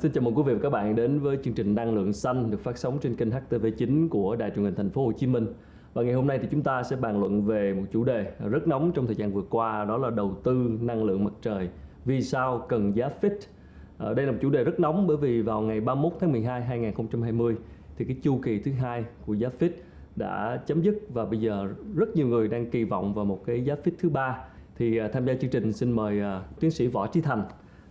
Xin chào mừng quý vị và các bạn đến với chương trình Năng lượng xanh được phát sóng trên kênh HTV9 của Đài truyền hình Thành phố Hồ Chí Minh. Và ngày hôm nay thì chúng ta sẽ bàn luận về một chủ đề rất nóng trong thời gian vừa qua, đó là đầu tư năng lượng mặt trời. Vì sao cần giá FIT? Đây là một chủ đề rất nóng bởi vì vào ngày 31 tháng 12 2020 thì cái chu kỳ thứ hai của giá FIT đã chấm dứt và bây giờ rất nhiều người đang kỳ vọng vào một cái giá FIT thứ ba. Thì tham gia chương trình xin mời tiến sĩ Võ Trí Thành,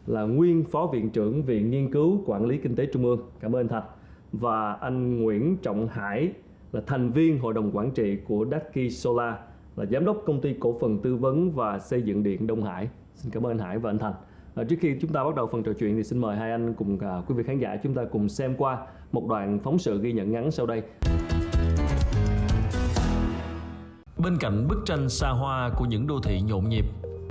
là nguyên Phó Viện trưởng Viện Nghiên cứu Quản lý Kinh tế Trung ương. Cảm ơn anh Thành. Và anh Nguyễn Trọng Hải, là thành viên Hội đồng Quản trị của Daki Solar, là Giám đốc Công ty Cổ phần Tư vấn và Xây dựng Điện Đông Hải. Xin cảm ơn anh Hải và anh Thành. Trước khi chúng ta bắt đầu phần trò chuyện thì xin mời hai anh cùng quý vị khán giả chúng ta cùng xem qua một đoạn phóng sự ghi nhận ngắn sau đây. Bên cạnh bức tranh xa hoa của những đô thị nhộn nhịp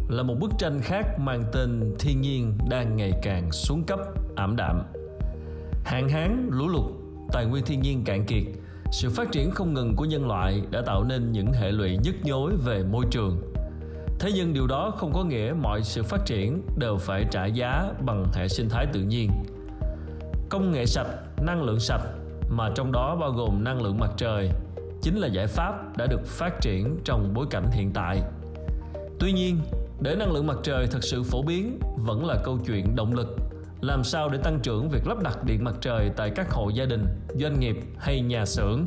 là một bức tranh khác mang tên thiên nhiên đang ngày càng xuống cấp, ảm đạm. Hạn hán, lũ lụt, tài nguyên thiên nhiên cạn kiệt, sự phát triển không ngừng của nhân loại đã tạo nên những hệ lụy nhức nhối về môi trường. Thế nhưng điều đó không có nghĩa mọi sự phát triển đều phải trả giá bằng hệ sinh thái tự nhiên. Công nghệ sạch, năng lượng sạch, mà trong đó bao gồm năng lượng mặt trời, chính là giải pháp đã được phát triển trong bối cảnh hiện tại. Tuy nhiên, để năng lượng mặt trời thật sự phổ biến vẫn là câu chuyện động lực. Làm sao để tăng trưởng việc lắp đặt điện mặt trời tại các hộ gia đình, doanh nghiệp hay nhà xưởng?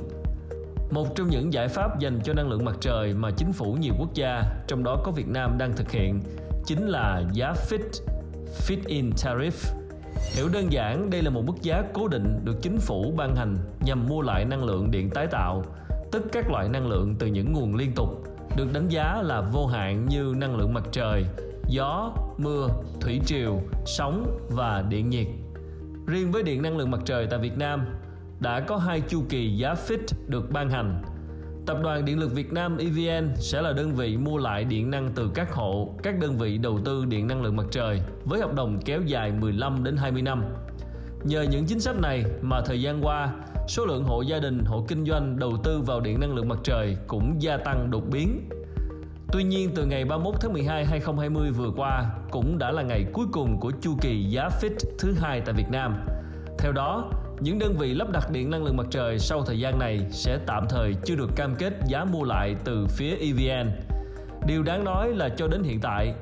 Một trong những giải pháp dành cho năng lượng mặt trời mà chính phủ nhiều quốc gia, trong đó có Việt Nam đang thực hiện, chính là giá FIT, Feed-in Tariff. Hiểu đơn giản, đây là một mức giá cố định được chính phủ ban hành nhằm mua lại năng lượng điện tái tạo, tức các loại năng lượng từ những nguồn liên tục, được đánh giá là vô hạn như năng lượng mặt trời, gió, mưa, thủy triều, sóng và điện nhiệt. Riêng với điện năng lượng mặt trời tại Việt Nam, đã có 2 chu kỳ giá FIT được ban hành. Tập đoàn Điện lực Việt Nam EVN sẽ là đơn vị mua lại điện năng từ các hộ, các đơn vị đầu tư điện năng lượng mặt trời với hợp đồng kéo dài 15 đến 20 năm. Nhờ những chính sách này mà thời gian qua, số lượng hộ gia đình, hộ kinh doanh đầu tư vào điện năng lượng mặt trời cũng gia tăng đột biến. Tuy nhiên, từ ngày 31 tháng 12 2020 vừa qua cũng đã là ngày cuối cùng của chu kỳ giá FIT thứ hai tại Việt Nam. Theo đó, những đơn vị lắp đặt điện năng lượng mặt trời sau thời gian này sẽ tạm thời chưa được cam kết giá mua lại từ phía EVN. Điều đáng nói là cho đến hiện tại,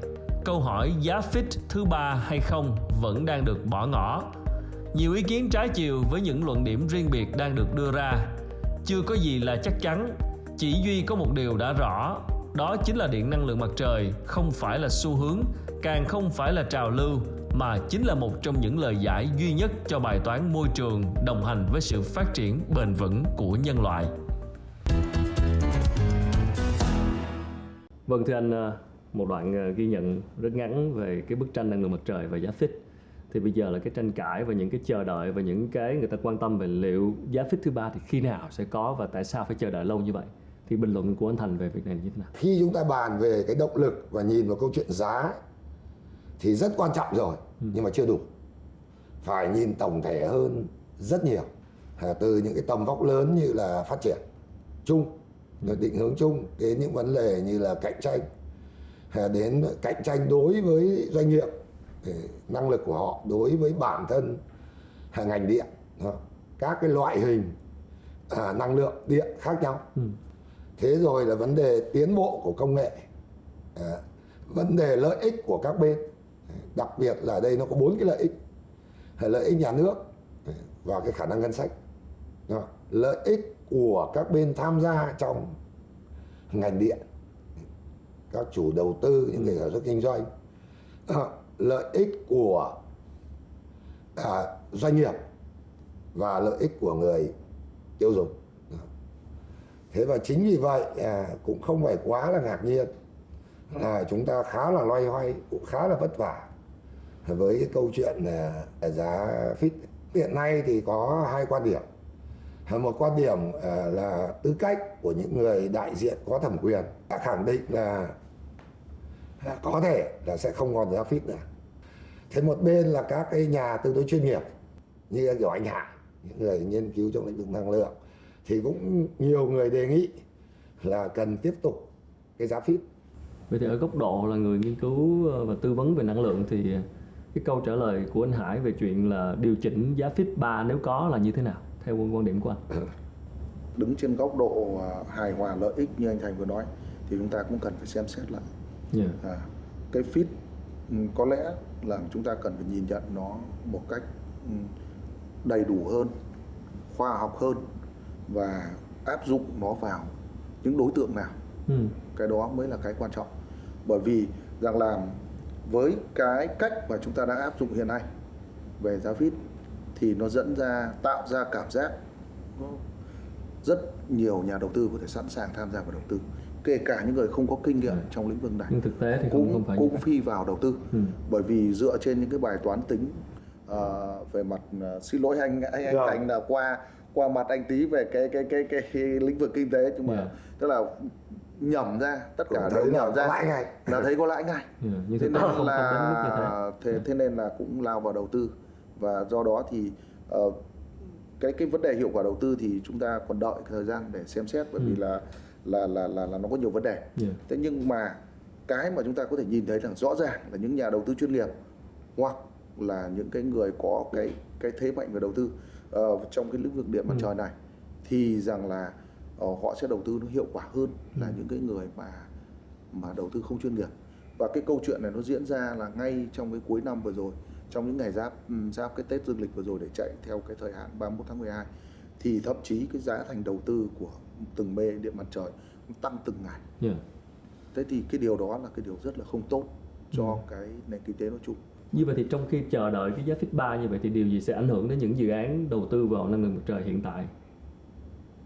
câu hỏi giá FIT thứ ba hay không vẫn đang được bỏ ngỏ. Nhiều ý kiến trái chiều với những luận điểm riêng biệt đang được đưa ra. Chưa có gì là chắc chắn, chỉ duy có một điều đã rõ, đó chính là điện năng lượng mặt trời không phải là xu hướng, càng không phải là trào lưu, mà chính là một trong những lời giải duy nhất cho bài toán môi trường đồng hành với sự phát triển bền vững của nhân loại. Vâng, thưa anh, một đoạn ghi nhận rất ngắn về cái bức tranh năng lượng mặt trời và giá FIT. Thì bây giờ là cái tranh cãi và những cái chờ đợi và những cái người ta quan tâm về liệu giá FIT thứ ba thì khi nào sẽ có và tại sao phải chờ đợi lâu như vậy. Thì bình luận của anh Thành về việc này như thế nào? Khi chúng ta bàn về cái động lực và nhìn vào câu chuyện giá thì rất quan trọng rồi, nhưng mà chưa đủ. Phải nhìn tổng thể hơn rất nhiều. Từ những cái tầm vóc lớn như là phát triển chung, định hướng chung, đến những vấn đề như là cạnh tranh, đến cạnh tranh đối với doanh nghiệp, năng lực của họ đối với bản thân ngành điện, các cái loại hình năng lượng điện khác nhau. Thế rồi là vấn đề tiến bộ của công nghệ, vấn đề lợi ích của các bên, đặc biệt là đây nó có 4 cái lợi ích: lợi ích nhà nước và cái khả năng ngân sách, lợi ích của các bên tham gia trong ngành điện, các chủ đầu tư, những người sản xuất kinh doanh, lợi ích của doanh nghiệp và lợi ích của người tiêu dùng. Thế và chính vì vậy cũng không phải quá là ngạc nhiên là chúng ta khá là loay hoay, cũng khá là vất vả với cái câu chuyện giá FIT. Hiện nay thì có 2 quan điểm. Một quan điểm là tư cách của những người đại diện có thẩm quyền đã khẳng định là có thể là sẽ không còn giá FIT nữa. Thế một bên là các cái nhà tư vấn chuyên nghiệp như kiểu anh Hải, những người nghiên cứu trong lĩnh vực năng lượng, thì cũng nhiều người đề nghị là cần tiếp tục cái giá FIT. Vậy thì ở góc độ là người nghiên cứu và tư vấn về năng lượng thì cái câu trả lời của anh Hải về chuyện là điều chỉnh giá FIT 3 nếu có là như thế nào theo quan điểm của anh? Đứng trên góc độ hài hòa lợi ích như anh Thành vừa nói thì chúng ta cũng cần phải xem xét lại. Cái FIT có lẽ là chúng ta cần phải nhìn nhận nó một cách đầy đủ hơn, khoa học hơn và áp dụng nó vào những đối tượng nào. Cái đó mới là cái quan trọng. Bởi vì rằng là với cái cách mà chúng ta đang áp dụng hiện nay về giá FIT thì nó tạo ra cảm giác rất nhiều nhà đầu tư có thể sẵn sàng tham gia vào đầu tư, kể cả những người không có kinh nghiệm trong lĩnh vực này. Nhưng thực tế thì cũng phi vào đầu tư. Bởi vì dựa trên những cái bài toán tính về mặt xin lỗi anh Thành là qua mặt anh tí về cái lĩnh vực kinh tế, nhưng mà tức là nhẩm ra tất cả đều nhẩm ra là thấy có lãi ngay. Thế nên là cũng lao vào đầu tư, và do đó thì cái vấn đề hiệu quả đầu tư thì chúng ta còn đợi thời gian để xem xét, bởi vì là nó có nhiều vấn đề. Thế nhưng mà cái mà chúng ta có thể nhìn thấy là rõ ràng là những nhà đầu tư chuyên nghiệp hoặc là những cái người có cái thế mạnh về đầu tư trong cái lĩnh vực điện mặt trời này thì rằng là họ sẽ đầu tư nó hiệu quả hơn là những cái người mà đầu tư không chuyên nghiệp. Và cái câu chuyện này nó diễn ra là ngay trong cái cuối năm vừa rồi, trong những ngày giáp cái Tết Dương lịch vừa rồi, để chạy theo cái thời hạn 31 tháng 12 thì thậm chí cái giá thành đầu tư của từng mê điện mặt trời tăng từng ngày. Thế thì cái điều đó là cái điều rất là không tốt cho cái nền kinh tế nói chung. Như vậy thì trong khi chờ đợi cái giá FIT 3 như vậy thì điều gì sẽ ảnh hưởng đến những dự án đầu tư vào năng lượng mặt trời hiện tại?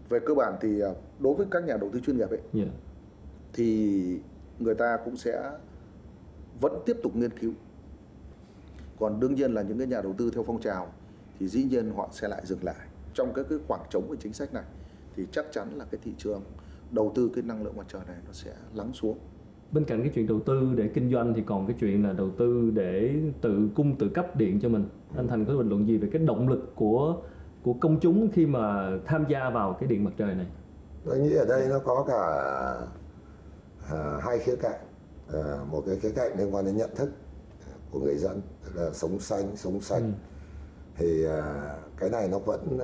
Về cơ bản thì đối với các nhà đầu tư chuyên nghiệp ấy, thì người ta cũng sẽ vẫn tiếp tục nghiên cứu. Còn đương nhiên là những cái nhà đầu tư theo phong trào thì dĩ nhiên họ sẽ lại dừng lại. Trong cái khoảng trống về chính sách này thì chắc chắn là cái thị trường đầu tư cái năng lượng mặt trời này nó sẽ lắng xuống. Bên cạnh cái chuyện đầu tư để kinh doanh thì còn cái chuyện là đầu tư để tự cung tự cấp điện cho mình. Anh Thành có bình luận gì về cái động lực của công chúng khi mà tham gia vào cái điện mặt trời này? Tôi nghĩ ở đây nó có cả hai khía cạnh. Một cái khía cạnh liên quan đến nhận thức của người dân, tức là sống xanh, sống sạch. Thì cái này nó vẫn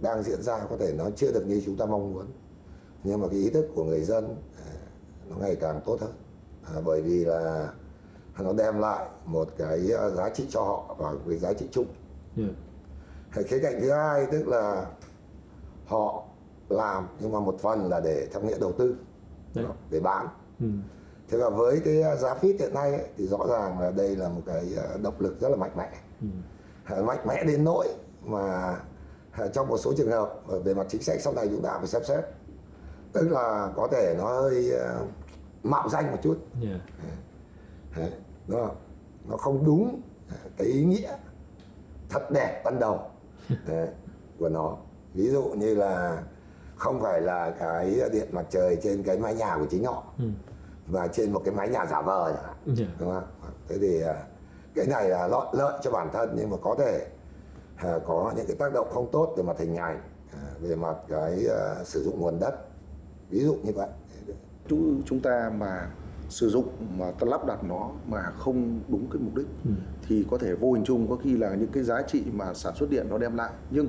đang diễn ra, có thể nó chưa được như chúng ta mong muốn, nhưng mà cái ý thức của người dân nó ngày càng tốt hơn, bởi vì là nó đem lại một cái giá trị cho họ và cái giá trị chung. Khía cạnh thứ hai tức là họ làm nhưng mà một phần là để theo nghĩa đầu tư, để bán. Thế và với cái giá FIT hiện nay ấy, thì rõ ràng là đây là một cái động lực rất là mạnh mẽ. Mạnh mẽ đến nỗi mà trong một số trường hợp về mặt chính sách sau này chúng ta phải xem xét, tức là có thể nó hơi mạo danh một chút. Nó không đúng cái ý nghĩa thật đẹp ban đầu của nó. Ví dụ như là không phải là cái điện mặt trời trên cái mái nhà của chính họ, và trên một cái mái nhà giả vờ chẳng hạn, đúng không? Thế thì cái này là lợi cho bản thân, nhưng mà có thể có những cái tác động không tốt về mặt hình ảnh, về mặt cái sử dụng nguồn đất, ví dụ như vậy. Chúng ta mà sử dụng mà ta lắp đặt nó mà không đúng cái mục đích thì có thể vô hình chung có khi là những cái giá trị mà sản xuất điện nó đem lại, nhưng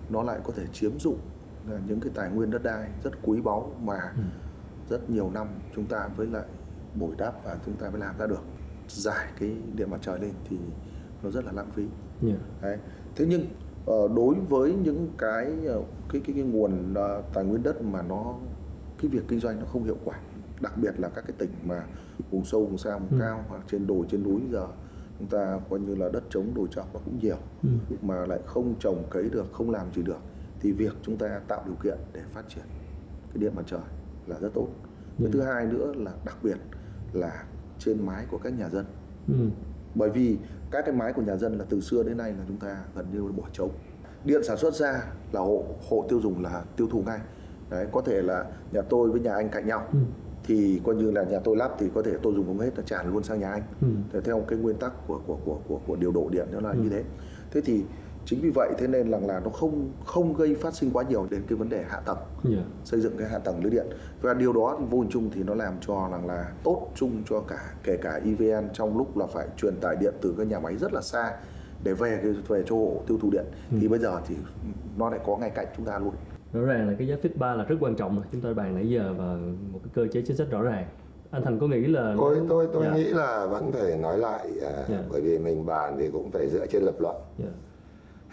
nó lại có thể chiếm dụng những cái tài nguyên đất đai rất quý báu mà rất nhiều năm chúng ta với lại bồi đắp và chúng ta mới làm ra được. Giải cái điện mặt trời lên thì nó rất là lãng phí. Đấy. Thế nhưng đối với những cái nguồn tài nguyên đất mà cái việc kinh doanh nó không hiệu quả, đặc biệt là các cái tỉnh mà vùng sâu, vùng xa, vùng cao hoặc trên đồi, trên núi, giờ chúng ta coi như là đất trống đồi trọc nó cũng nhiều, mà lại không trồng cấy được, không làm gì được, thì việc chúng ta tạo điều kiện để phát triển cái điện mặt trời là rất tốt. Cái thứ hai nữa là đặc biệt là trên mái của các nhà dân. Bởi vì các cái mái của nhà dân là từ xưa đến nay là chúng ta gần như bỏ trống. Điện sản xuất ra là hộ tiêu dùng là tiêu thụ ngay. Đấy, có thể là nhà tôi với nhà anh cạnh nhau, thì coi như là nhà tôi lắp thì có thể tôi dùng không hết, nó tràn luôn sang nhà anh. Theo cái nguyên tắc của điều độ điện nó là như thế. Thế thì Chính vì vậy thế nên là nó không gây phát sinh quá nhiều đến cái vấn đề hạ tầng, xây dựng cái hạ tầng lưới điện. Và điều đó vô hình chung thì nó làm cho là tốt chung cho kể cả EVN trong lúc là phải truyền tải điện từ các nhà máy rất là xa để về cho hộ tiêu thụ điện. Thì bây giờ thì nó lại có ngay cạnh chúng ta luôn. Rõ ràng là cái giá FIT 3 là rất quan trọng, chúng ta bàn nãy giờ, và một cái cơ chế chính sách rõ ràng. Anh Thành có nghĩ là tôi nghĩ là vẫn phải nói lại, bởi vì mình bàn thì cũng phải dựa trên lập luận.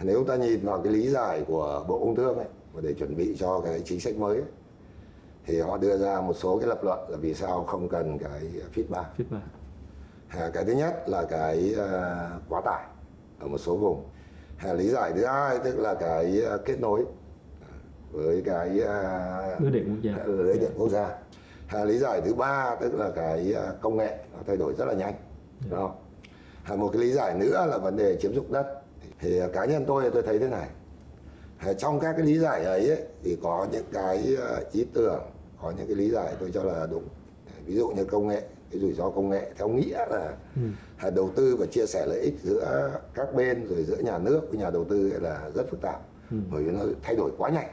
Nếu ta nhìn vào cái lý giải của Bộ Công Thương ấy, để chuẩn bị cho cái chính sách mới ấy, thì họ đưa ra một số cái lập luận là vì sao không cần cái FIT 3. Cái thứ nhất là cái quá tải ở một số vùng. Lý giải thứ hai tức là cái kết nối với cái lưới điện quốc gia. Lý giải thứ ba tức là cái công nghệ nó thay đổi rất là nhanh. Đúng không? Một cái lý giải nữa là vấn đề chiếm dụng đất. Thì cá nhân tôi thấy thế này. Trong các cái lý giải ấy thì có những cái ý tưởng, có những cái lý giải tôi cho là đúng. Ví dụ như công nghệ, cái rủi ro công nghệ theo nghĩa là đầu tư và chia sẻ lợi ích giữa các bên, rồi giữa nhà nước với nhà đầu tư là rất phức tạp, bởi vì nó thay đổi quá nhanh.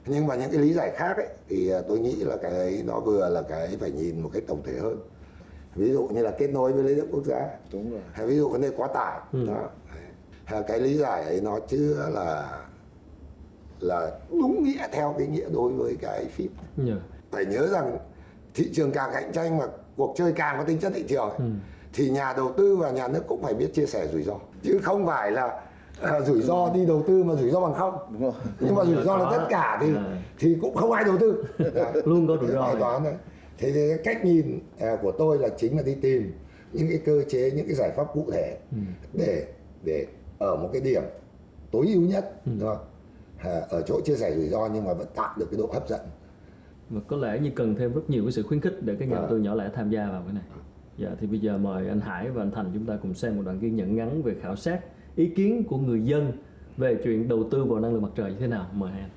Nhưng mà những cái lý giải khác ấy, thì tôi nghĩ là cái ấy nó vừa là cái phải nhìn một cách tổng thể hơn. Ví dụ như là kết nối với lưới điện quốc gia. Đúng rồi. Hay ví dụ vấn đề quá tải. Cái lý giải ấy nó chưa là đúng nghĩa theo cái nghĩa đối với cái phim. Phải nhớ rằng thị trường càng cạnh tranh mà cuộc chơi càng có tính chất thị trường ấy, thì nhà đầu tư và nhà nước cũng phải biết chia sẻ rủi ro, chứ không phải là rủi ro đi đầu tư mà rủi ro bằng không. Đúng rồi. Nhưng mà rủi ro là tất cả thì cũng không ai đầu tư. Luôn có rủi ro. Bài toán đấy. Thế thì cái cách nhìn của tôi là chính là đi tìm những cái cơ chế, những cái giải pháp cụ thể để ở một cái điểm tối ưu nhất, ở chỗ chia sẻ rủi ro nhưng mà vẫn tạo được cái độ hấp dẫn. Và có lẽ như cần thêm rất nhiều cái sự khuyến khích để các nhà đầu tư nhỏ lẻ tham gia vào cái này. Thì bây giờ mời anh Hải và anh Thành chúng ta cùng xem một đoạn ghi nhận ngắn về khảo sát ý kiến của người dân về chuyện đầu tư vào năng lượng mặt trời như thế nào. Mời hai anh.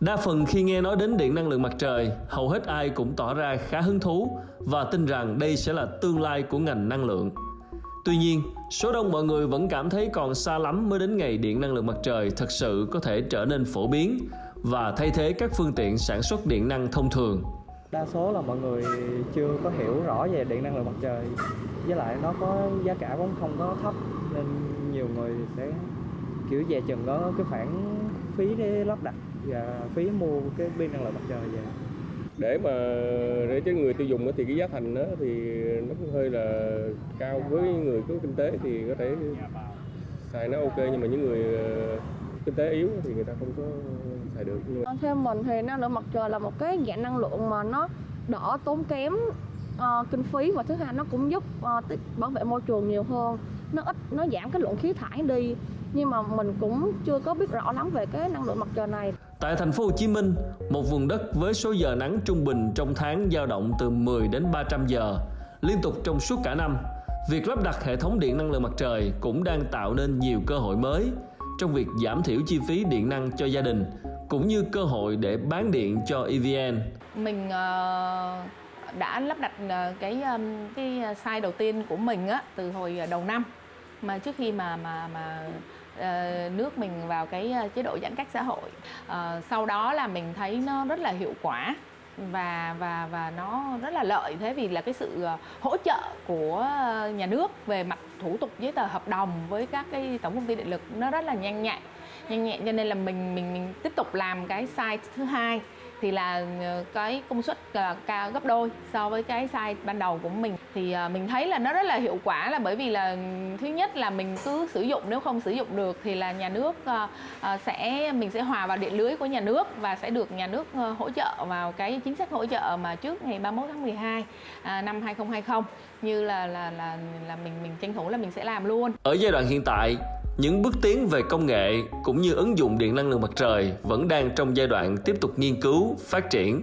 Đa phần khi nghe nói đến điện năng lượng mặt trời, hầu hết ai cũng tỏ ra khá hứng thú và tin rằng đây sẽ là tương lai của ngành năng lượng. Tuy nhiên, số đông mọi người vẫn cảm thấy còn xa lắm mới đến ngày điện năng lượng mặt trời thực sự có thể trở nên phổ biến và thay thế các phương tiện sản xuất điện năng thông thường. Đa số là mọi người chưa có hiểu rõ về điện năng lượng mặt trời, với lại nó có giá cả cũng không có thấp, nên nhiều người sẽ kiểu dè chừng có cái khoản phí để lắp đặt và phí mua cái pin năng lượng mặt trời về. Để cho người tiêu dùng thì cái giá thành đó thì nó cũng hơi là cao, với người có kinh tế thì có thể xài nó ok, nhưng mà những người kinh tế yếu thì người ta không có xài được. Theo mình thì năng lượng mặt trời là một cái dạng năng lượng mà nó đỡ tốn kém kinh phí, và thứ hai nó cũng giúp bảo vệ môi trường nhiều hơn, nó giảm cái lượng khí thải đi. Nhưng mà mình cũng chưa có biết rõ lắm về cái năng lượng mặt trời này. Tại thành phố Hồ Chí Minh, một vùng đất với số giờ nắng trung bình trong tháng dao động từ 10 đến 300 giờ liên tục trong suốt cả năm, việc lắp đặt hệ thống điện năng lượng mặt trời cũng đang tạo nên nhiều cơ hội mới trong việc giảm thiểu chi phí điện năng cho gia đình, cũng như cơ hội để bán điện cho EVN. Mình đã lắp đặt cái site đầu tiên của mình từ hồi đầu năm, mà trước khi mà nước mình vào cái chế độ giãn cách xã hội. Sau đó là mình thấy nó rất là hiệu quả và nó rất là lợi, thế vì là cái sự hỗ trợ của nhà nước về mặt thủ tục giấy tờ hợp đồng với các cái tổng công ty điện lực nó rất là nhanh nhạy, cho nên là mình tiếp tục làm cái site thứ hai thì là cái công suất cao gấp đôi so với cái site ban đầu của mình. Thì mình thấy là nó rất là hiệu quả, là bởi vì là thứ nhất là mình cứ sử dụng, nếu không sử dụng được thì là nhà nước mình sẽ hòa vào điện lưới của nhà nước và sẽ được nhà nước hỗ trợ vào cái chính sách hỗ trợ mà trước ngày 31 tháng 12 năm 2020, như là mình tranh thủ là mình sẽ làm luôn. Ở giai đoạn hiện tại, những bước tiến về công nghệ cũng như ứng dụng điện năng lượng mặt trời vẫn đang trong giai đoạn tiếp tục nghiên cứu, phát triển.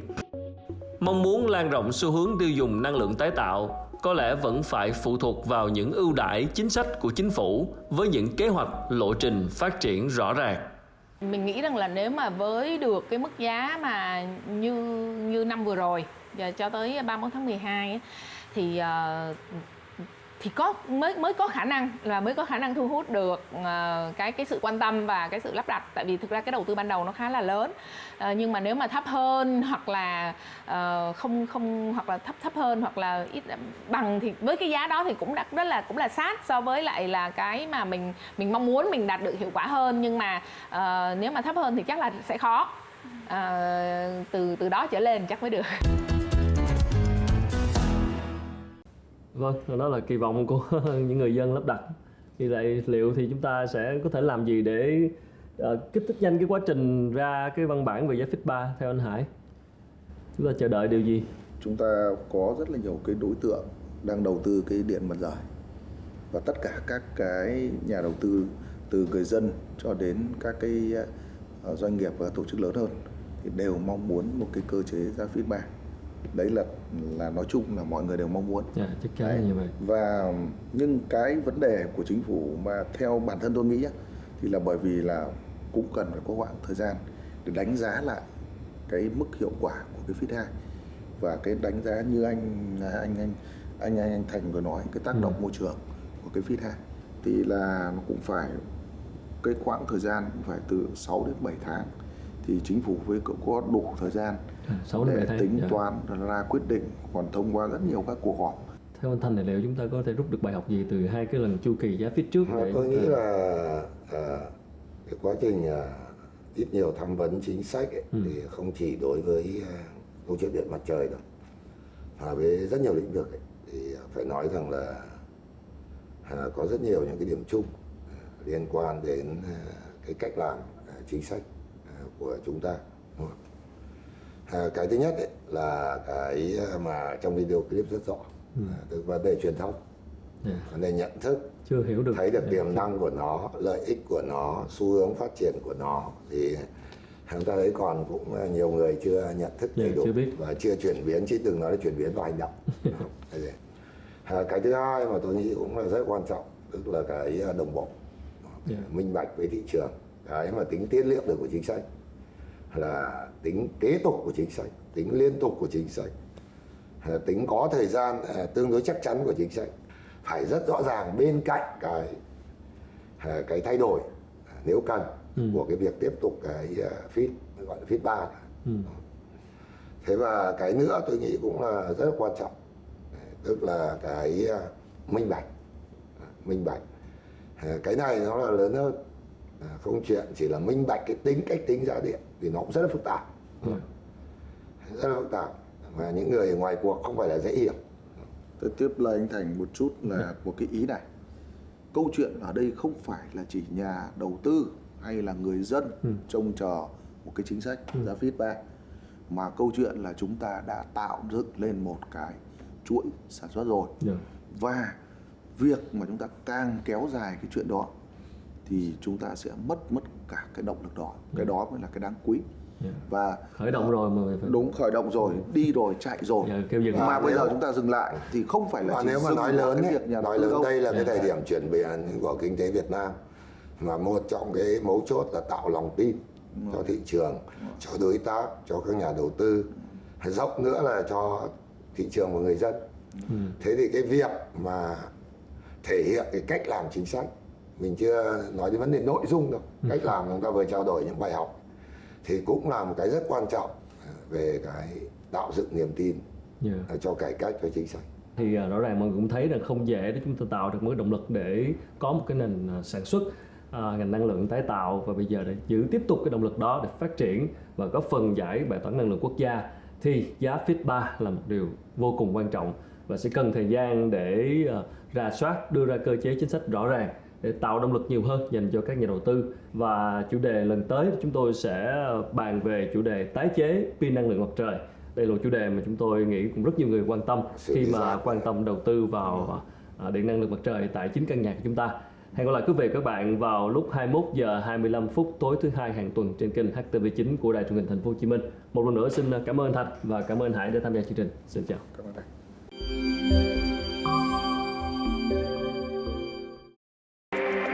Mong muốn lan rộng xu hướng tiêu dùng năng lượng tái tạo có lẽ vẫn phải phụ thuộc vào những ưu đãi chính sách của chính phủ với những kế hoạch lộ trình phát triển rõ ràng. Mình nghĩ rằng là nếu mà với được cái mức giá mà như năm vừa rồi và cho tới 31 tháng 12 thì thì mới có khả năng thu hút được cái sự quan tâm và cái sự lắp đặt. Tại vì thực ra cái đầu tư ban đầu nó khá là lớn, nhưng mà nếu mà thấp hơn hoặc là hoặc là thấp hơn hoặc là ít bằng thì với cái giá đó thì cũng là sát so với lại là cái mà mình mong muốn mình đạt được hiệu quả hơn. Nhưng mà nếu mà thấp hơn thì chắc là sẽ khó, từ đó trở lên chắc mới được. Vâng, đó là kỳ vọng của những người dân lắp đặt. Vì vậy liệu thì chúng ta sẽ có thể làm gì để kích thích nhanh cái quá trình ra cái văn bản về giá Fit 3 theo anh Hải? Chúng ta chờ đợi điều gì? Chúng ta có rất là nhiều cái đối tượng đang đầu tư cái điện mặt trời, và tất cả các cái nhà đầu tư từ người dân cho đến các cái doanh nghiệp và tổ chức lớn hơn thì đều mong muốn một cái cơ chế giá Fit 3. Đấy là nói chung là mọi người đều mong muốn. Chắc chắn là như vậy. Và nhưng cái vấn đề của chính phủ mà theo bản thân tôi nghĩ thì là bởi vì là cũng cần phải có khoảng thời gian để đánh giá lại cái mức hiệu quả của cái Fit 2 và cái đánh giá như anh Thành vừa nói, cái tác động môi trường của cái Fit 2 thì là nó cũng phải cái khoảng thời gian cũng phải từ 6 đến 7 tháng thì chính phủ mới có đủ thời gian để tính toán ra quyết định, còn thông qua rất nhiều các cuộc họp. Theo anh Thành thì liệu chúng ta có thể rút được bài học gì từ hai cái lần chu kỳ giá Fit trước? Tôi nghĩ là cái quá trình ít nhiều tham vấn chính sách ấy, thì không chỉ đối với câu chuyện điện mặt trời đâu, mà với rất nhiều lĩnh vực ấy, thì phải nói rằng là có rất nhiều những cái điểm chung liên quan đến cái cách làm chính sách của chúng ta. Cái thứ nhất ấy, là cái mà trong video clip rất rõ, từ vấn đề truyền thông, vấn đề nhận thức, chưa hiểu được, thấy được tiềm năng của nó, lợi ích của nó, xu hướng phát triển của nó, thì chúng ta thấy còn cũng nhiều người chưa nhận thức đầy đủ và chưa chuyển biến, chứ đừng nói là chuyển biến vào hành động. Cái thứ hai mà tôi nghĩ cũng là rất quan trọng, tức là cái đồng bộ, minh bạch với thị trường, cái mà tính tiết liệu được của chính sách, là tính kế tục của chính sách, tính liên tục của chính sách, tính có thời gian tương đối chắc chắn của chính sách, phải rất rõ ràng bên cạnh cái thay đổi nếu cần của cái việc tiếp tục cái Fit, gọi là Fit 3. Thế và cái nữa tôi nghĩ cũng là rất quan trọng, tức là cái minh bạch. Cái này nó là lớn hơn, không chuyện chỉ là minh bạch cái cách tính giá điện, vì nó cũng rất là phức tạp, và những người ngoài cuộc không phải là dễ hiểu. Tôi tiếp lời anh Thành một chút là một cái ý này. Câu chuyện ở đây không phải là chỉ nhà đầu tư hay là người dân trông chờ một cái chính sách giá Fit 3, mà câu chuyện là chúng ta đã tạo dựng lên một cái chuỗi sản xuất rồi. Và việc mà chúng ta càng kéo dài cái chuyện đó thì chúng ta sẽ mất cả cái động lực đó. Cái đó mới là cái đáng quý. Và khởi động rồi mà phải... Đúng, khởi động rồi, đi rồi, chạy rồi, mà bây giờ chúng ta dừng lại thì không phải là chỉ nếu mà nói lớn ấy, nói lớn đây là cái thời điểm chuyển biến của kinh tế Việt Nam, mà một trong cái mấu chốt là tạo lòng tin cho thị trường, cho đối tác, cho các nhà đầu tư, rộng nữa là cho thị trường và người dân. Thế thì cái việc mà thể hiện cái cách làm chính sách, mình chưa nói đến vấn đề nội dung đâu, cách làm chúng ta vừa trao đổi những bài học, thì cũng là một cái rất quan trọng về cái tạo dựng niềm tin cho cải cách, cho chính sách. Thì rõ ràng mọi người cũng thấy rằng không dễ để chúng ta tạo được một cái động lực để có một cái nền sản xuất ngành năng lượng tái tạo, và bây giờ để giữ tiếp tục cái động lực đó để phát triển và góp phần giải bài toán năng lượng quốc gia, thì giá Fit 3 là một điều vô cùng quan trọng và sẽ cần thời gian để rà soát, đưa ra cơ chế chính sách rõ ràng để tạo động lực nhiều hơn dành cho các nhà đầu tư. Và chủ đề lần tới chúng tôi sẽ bàn về chủ đề tái chế pin năng lượng mặt trời. Đây là một chủ đề mà chúng tôi nghĩ cũng rất nhiều người quan tâm khi mà quan tâm đầu tư vào điện năng lượng mặt trời tại chính căn nhà của chúng ta. Hẹn gặp lại quý vị và các bạn vào lúc 21 giờ 25 phút tối thứ hai hàng tuần trên kênh HTV9 của Đài Truyền hình Thành phố Hồ Chí Minh. Một lần nữa xin cảm ơn Thành và cảm ơn Hải đã tham gia chương trình. Xin chào. Cảm ơn Thành.